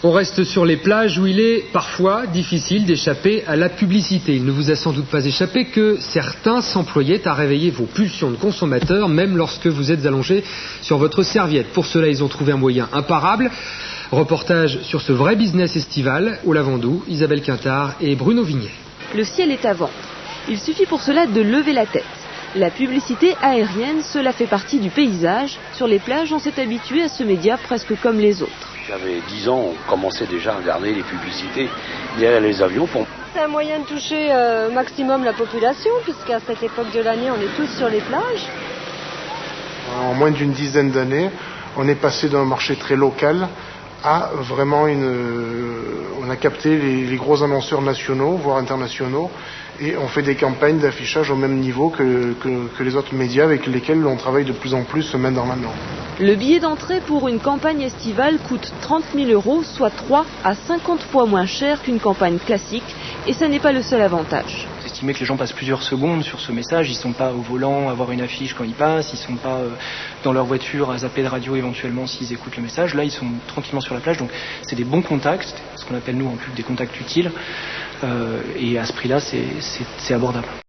On reste sur les plages où il est parfois difficile d'échapper à la publicité. Il ne vous a sans doute pas échappé que certains s'employaient à réveiller vos pulsions de consommateurs, même lorsque vous êtes allongé sur votre serviette. Pour cela, ils ont trouvé un moyen imparable. Reportage sur ce vrai business estival au Lavandou, Isabelle Quintard et Bruno Vignet. Le ciel est à vendre. Il suffit pour cela de lever la tête. La publicité aérienne, cela fait partie du paysage. Sur les plages, on s'est habitué à ce média presque comme les autres. J'avais 10 ans, on commençait déjà à regarder les publicités derrière les avions. C'est un moyen de toucher au maximum la population, puisqu'à cette époque de l'année, on est tous sur les plages. En moins d'une dizaine d'années, on est passé d'un marché très local à vraiment on a capté les gros annonceurs nationaux, voire internationaux, et on fait des campagnes d'affichage au même niveau que les autres médias avec lesquels on travaille de plus en plus main dans la main. Le billet d'entrée pour une campagne estivale coûte 30 000 €, soit 3 à 50 fois moins cher qu'une campagne classique, et ça n'est pas le seul avantage. C'est estimé que les gens passent plusieurs secondes sur ce message, ils ne sont pas au volant à voir une affiche quand ils passent, ils ne sont pas dans leur voiture à zapper de radio éventuellement s'ils écoutent le message. Là, ils sont tranquillement sur la plage, donc c'est des bons contacts, ce qu'on appelle nous en pub des contacts utiles, et à ce prix-là, c'est abordable.